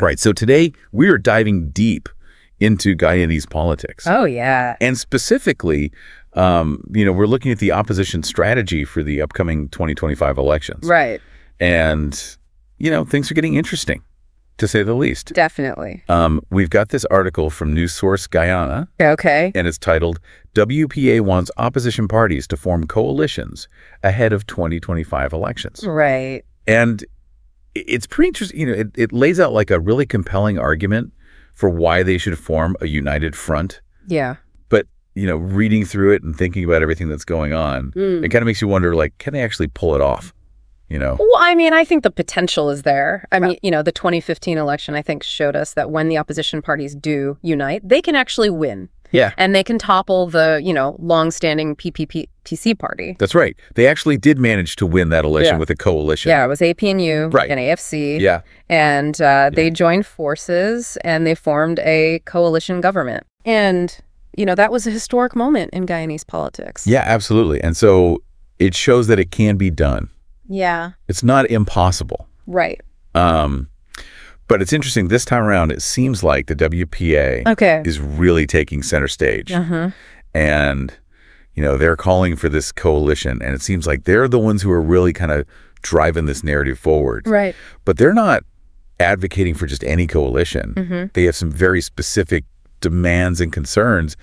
Right. So today we are diving deep into Guyanese politics. Oh, yeah. And specifically, we're looking at the opposition strategy for the upcoming 2025 elections. Right. And, things are getting interesting, to say the least. Definitely. We've got this article from News Source Guyana. Okay. And it's titled, WPA Wants Opposition Parties to Form Coalitions Ahead of 2025 Elections. Right. And it's pretty interesting. It lays out like a really compelling argument for why they should form a united front. Yeah. But, reading through it and thinking about everything that's going on, it kind of makes you wonder, can they actually pull it off? Well, I think the potential is there. The 2015 election, I think, showed us that when the opposition parties do unite, they can actually win. Yeah. And they can topple the, longstanding PPPC party. That's right. They actually did manage to win that election with a coalition. Yeah, it was APNU Right. and AFC. Yeah. And they joined forces and they formed a coalition government. And, that was a historic moment in Guyanese politics. Yeah, absolutely. And so it shows that it can be done. Yeah. It's not impossible. Right. But it's interesting. This time around, it seems like the WPA is really taking center stage. And, they're calling for this coalition. And it seems like they're the ones who are really kind of driving this narrative forward. Right. But they're not advocating for just any coalition. They have some very specific demands and concerns,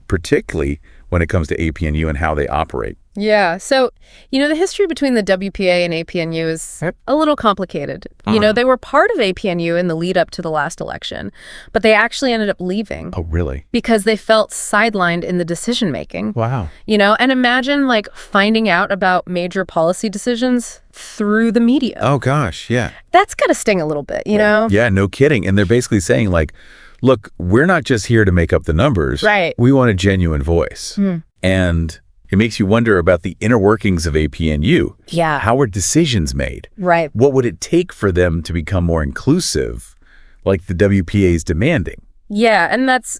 particularly when it comes to APNU and how they operate. Yeah. So, the history between the WPA and APNU is a little complicated. They were part of APNU in the lead up to the last election, but they actually ended up leaving. Oh, really? Because they felt sidelined in the decision making. Wow. And imagine finding out about major policy decisions through the media. Oh, gosh. Yeah. That's got to sting a little bit, know? Yeah, no kidding. And they're basically saying look, we're not just here to make up the numbers. Right. We want a genuine voice. And it makes you wonder about the inner workings of APNU. Yeah. How are decisions made? Right. What would it take for them to become more inclusive, like the WPA is demanding? Yeah, and that's,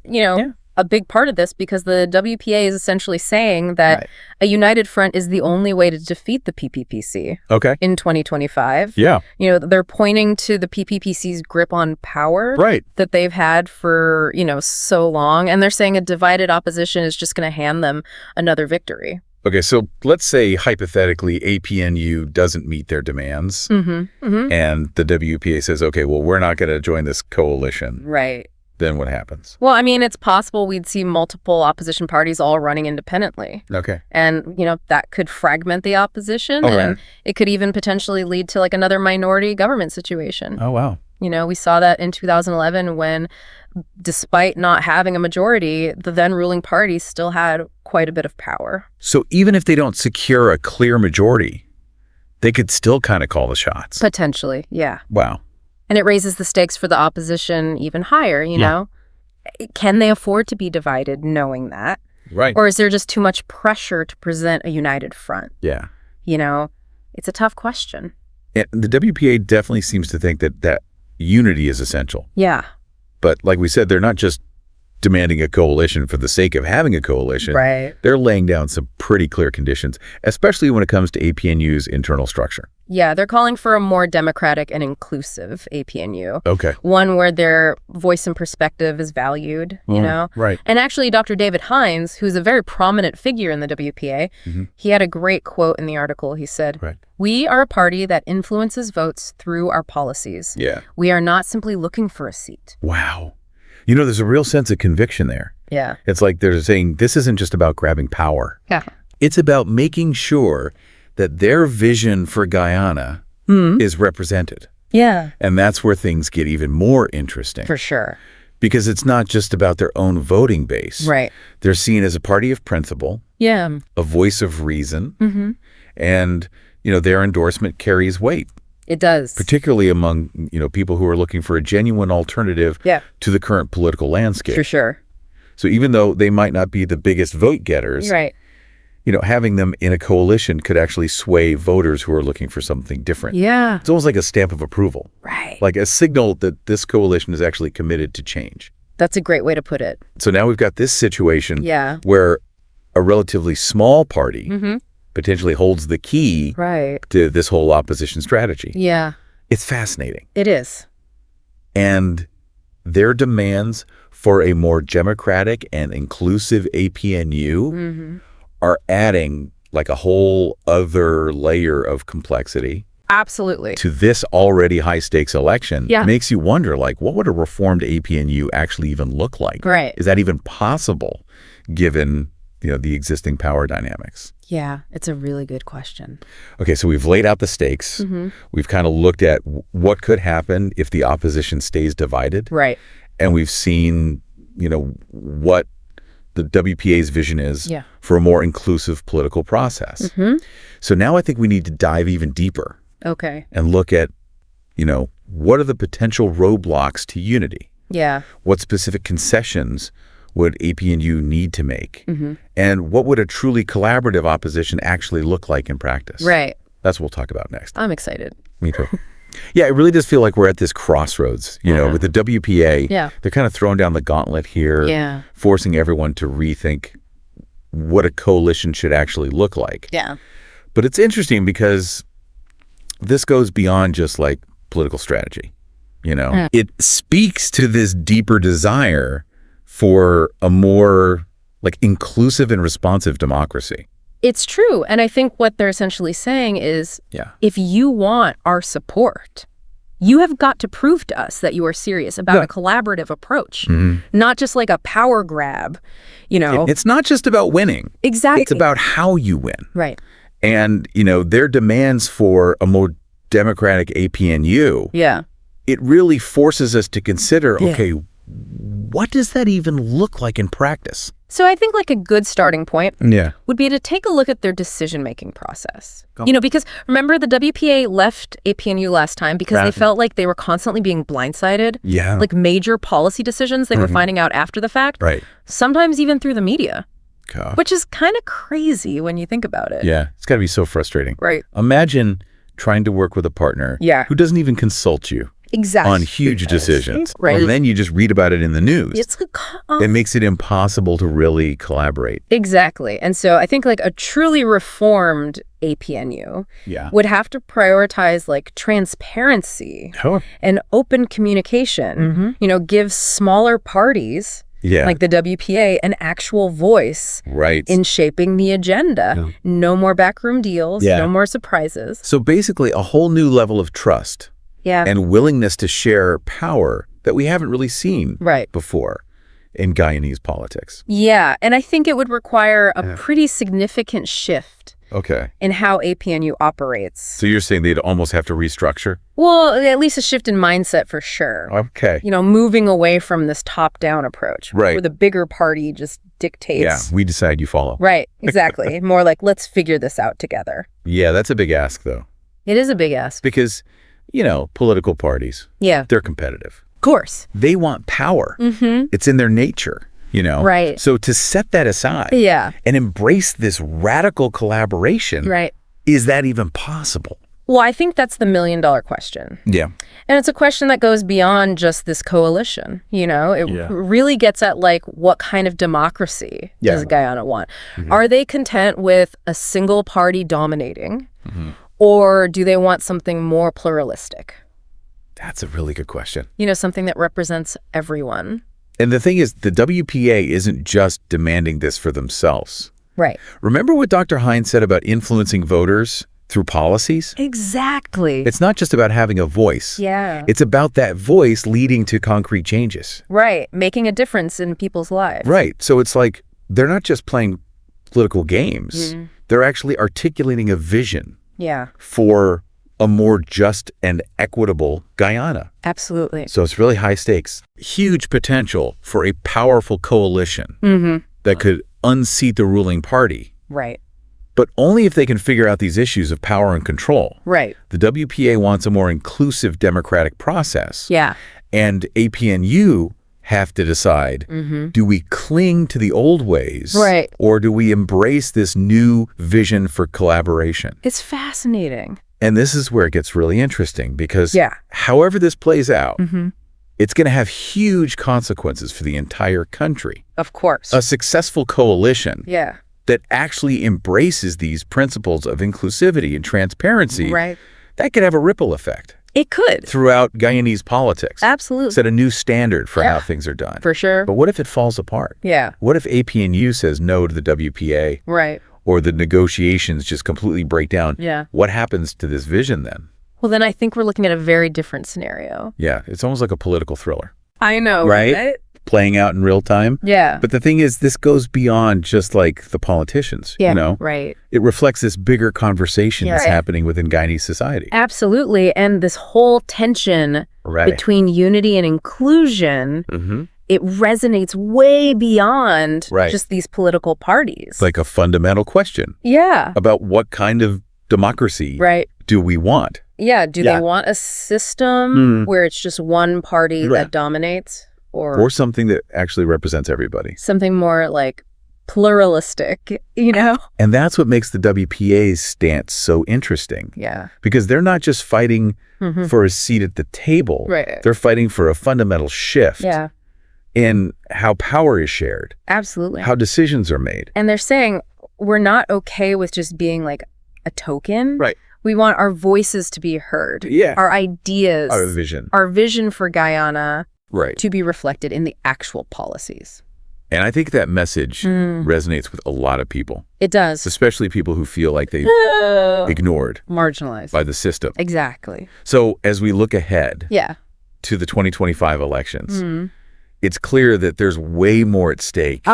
a big part of this because the WPA is essentially saying that a united front is the only way to defeat the PPPC in 2025. Yeah. They're pointing to the PPPC's grip on power that they've had for, so long. And they're saying a divided opposition is just going to hand them another victory. Okay, so let's say hypothetically APNU doesn't meet their demands and the WPA says, okay, well, we're not going to join this coalition. Right. Then what happens? Well, it's possible we'd see multiple opposition parties all running independently. Okay. And, that could fragment the opposition. And it could even potentially lead to another minority government situation. Oh, wow. We saw that in 2011 when, despite not having a majority, the then ruling party still had quite a bit of power. So even if they don't secure a clear majority, they could still kind of call the shots. Potentially, yeah. Wow. And it raises the stakes for the opposition even higher, you know? Can they afford to be divided knowing that? Right. Or is there just too much pressure to present a united front? Yeah. It's a tough question. And the WPA definitely seems to think that unity is essential. Yeah. But like we said, they're not just demanding a coalition for the sake of having a coalition. Right. They're laying down some pretty clear conditions, especially when it comes to APNU's internal structure. Yeah, they're calling for a more democratic and inclusive APNU. Okay. One where their voice and perspective is valued, you know? Right. And actually, Dr. David Hines, who's a very prominent figure in the WPA, he had a great quote in the article. He said, "We are a party that influences votes through our policies. Yeah. We are not simply looking for a seat." Wow. There's a real sense of conviction there. Yeah. It's like they're saying this isn't just about grabbing power. Yeah. It's about making sure that their vision for Guyana is represented. Yeah. And that's where things get even more interesting. For sure. Because it's not just about their own voting base. Right. They're seen as a party of principle, Yeah. a voice of reason, and, their endorsement carries weight. It does. Particularly among, people who are looking for a genuine alternative to the current political landscape. For sure. So even though they might not be the biggest vote getters, Right. Having them in a coalition could actually sway voters who are looking for something different. Yeah. It's almost like a stamp of approval. Right. Like a signal that this coalition is actually committed to change. That's a great way to put it. So now we've got this situation Yeah. where a relatively small party potentially holds the key Right. to this whole opposition strategy. Yeah. It's fascinating. It is. And their demands for a more democratic and inclusive APNU are adding like a whole other layer of complexity. Absolutely. To this already high-stakes election. Yeah. Makes you wonder, like, what would a reformed APNU actually even look like? Right. Is that even possible, given, the existing power dynamics? Yeah, it's a really good question. Okay, so we've laid out the stakes. We've kind of looked at what could happen if the opposition stays divided. Right. And we've seen, what the WPA's vision is for a more inclusive political process. So now I think we need to dive even deeper. Okay. And look at, what are the potential roadblocks to unity? Yeah. What specific concessions would APNU need to make? And what would a truly collaborative opposition actually look like in practice? Right. That's what we'll talk about next. I'm excited. Me too. Yeah, it really does feel like we're at this crossroads, with the WPA. Yeah. They're kind of throwing down the gauntlet here, forcing everyone to rethink what a coalition should actually look like. Yeah. But it's interesting because this goes beyond just like political strategy, It speaks to this deeper desire for a more like inclusive and responsive democracy. It's true. And I think what they're essentially saying is, if you want our support, you have got to prove to us that you are serious about a collaborative approach, not just like a power grab, It's not just about winning. Exactly. It's about how you win. Right. And, their demands for a more democratic APNU, it really forces us to consider, okay, what does that even look like in practice? So I think like a good starting point would be to take a look at their decision-making process. Because remember the WPA left APNU last time because they felt like they were constantly being blindsided. Yeah. Like major policy decisions they were finding out after the fact. Right. Sometimes even through the media. Which is kind of crazy when you think about it. Yeah. It's got to be so frustrating. Right. Imagine trying to work with a partner who doesn't even consult you. Exactly. On huge decisions. Right. And then you just read about it in the news. It makes it impossible to really collaborate. Exactly. And so I think like a truly reformed APNU would have to prioritize like transparency and open communication, give smaller parties like the WPA an actual voice in shaping the agenda. No more backroom deals, no more surprises. So basically a whole new level of trust. And willingness to share power that we haven't really seen before in Guyanese politics. Yeah, and I think it would require a pretty significant shift in how APNU operates. So you're saying they'd almost have to restructure? Well, at least a shift in mindset for sure. Okay. Moving away from this top-down approach. Where the bigger party just dictates. Yeah, we decide, you follow. Right, exactly. More like, let's figure this out together. Yeah, that's a big ask, though. It is a big ask. Because political parties, they're competitive. Of course. They want power. It's in their nature, Right. So to set that aside and embrace this radical collaboration, is that even possible? Well, I think that's the million-dollar question. Yeah. And it's a question that goes beyond just this coalition, It really gets at, like, what kind of democracy does Guyana want? Are they content with a single party dominating? Or do they want something more pluralistic? That's a really good question. Something that represents everyone. And the thing is, the WPA isn't just demanding this for themselves. Right. Remember what Dr. Hines said about influencing voters through policies? Exactly. It's not just about having a voice. Yeah. It's about that voice leading to concrete changes. Right. Making a difference in people's lives. Right. So it's like they're not just playing political games. They're actually articulating a vision. For a more just and equitable Guyana. Absolutely. So it's really high stakes. Huge potential for a powerful coalition that could unseat the ruling party. Right. But only if they can figure out these issues of power and control. Right. The WPA wants a more inclusive democratic process. Yeah. And APNU have to decide, do we cling to the old ways? Right. Or do we embrace this new vision for collaboration? It's fascinating. And this is where it gets really interesting because however this plays out, it's going to have huge consequences for the entire country. Of course. A successful coalition that actually embraces these principles of inclusivity and transparency, right, that could have a ripple effect. It could. Throughout Guyanese politics. Absolutely. Set a new standard for how things are done. For sure. But what if it falls apart? Yeah. What if APNU says no to the WPA? Right. Or the negotiations just completely break down? Yeah. What happens to this vision then? Well, then I think we're looking at a very different scenario. Yeah. It's almost like a political thriller. I know. Right? Playing out in real time. Yeah. But the thing is, this goes beyond just like the politicians, you know? Right. It reflects this bigger conversation that's happening within Guyanese society. Absolutely. And this whole tension between unity and inclusion, it resonates way beyond just these political parties. It's like a fundamental question. Yeah. About what kind of democracy do we want? Yeah. Do they want a system where it's just one party that dominates? Or something that actually represents everybody. Something more like pluralistic, you know? And that's what makes the WPA's stance so interesting. Yeah. Because they're not just fighting for a seat at the table. Right. They're fighting for a fundamental shift in how power is shared. Absolutely. How decisions are made. And they're saying we're not okay with just being like a token. Right. We want our voices to be heard. Yeah. Our ideas. Our vision for Guyana. Right. To be reflected in the actual policies. And I think that message resonates with a lot of people. It does. Especially people who feel like they've ignored. Marginalized. By the system. Exactly. So as we look ahead to the 2025 elections, it's clear that there's way more at stake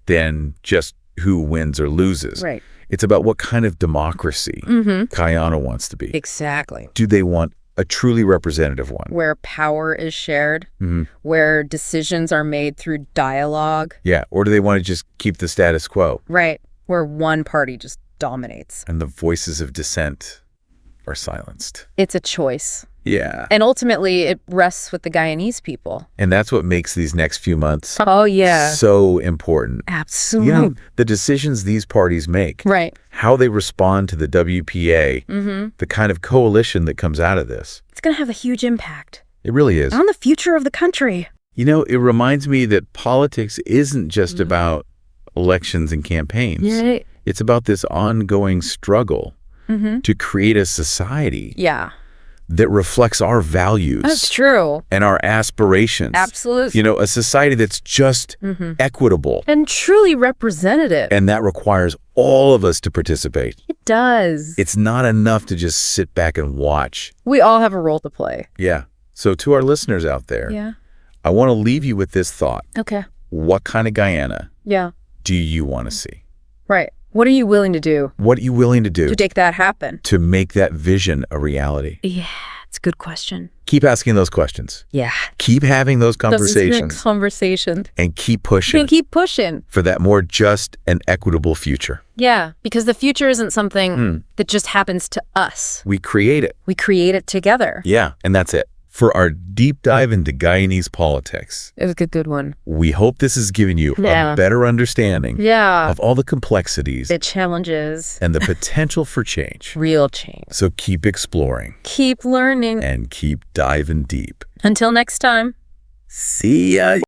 than just who wins or loses. Right. It's about what kind of democracy Guyana wants to be. Exactly. Do they want a truly representative one? Where power is shared, where decisions are made through dialogue. Yeah, or do they want to just keep the status quo? Right, where one party just dominates. And the voices of dissent are silenced. It's a choice. Yeah. And ultimately, it rests with the Guyanese people. And that's what makes these next few months so important. Absolutely. You know, the decisions these parties make. Right. How they respond to the WPA, the kind of coalition that comes out of this. It's going to have a huge impact. It really is. On the future of the country. You know, it reminds me that politics isn't just about elections and campaigns. Yeah. It's about this ongoing struggle to create a society. That reflects our values. That's true. And our aspirations. Absolutely. You know, a society that's just equitable. And truly representative. And that requires all of us to participate. It does. It's not enough to just sit back and watch. We all have a role to play. Yeah. So to our listeners out there, I want to leave you with this thought. Okay. What kind of Guyana do you want to see? Right. What are you willing to do? What are you willing to do? To make that happen. To make that vision a reality. Yeah, it's a good question. Keep asking those questions. Yeah. Keep having those conversations. And keep pushing. And keep pushing. For that more just and equitable future. Yeah, because the future isn't something that just happens to us. We create it. We create it together. Yeah, and that's it. For our deep dive into Guyanese politics. It was a good one. We hope this has given you a better understanding of all the complexities, the challenges, and the potential for change. Real change. So keep exploring. Keep learning. And keep diving deep. Until next time. See ya.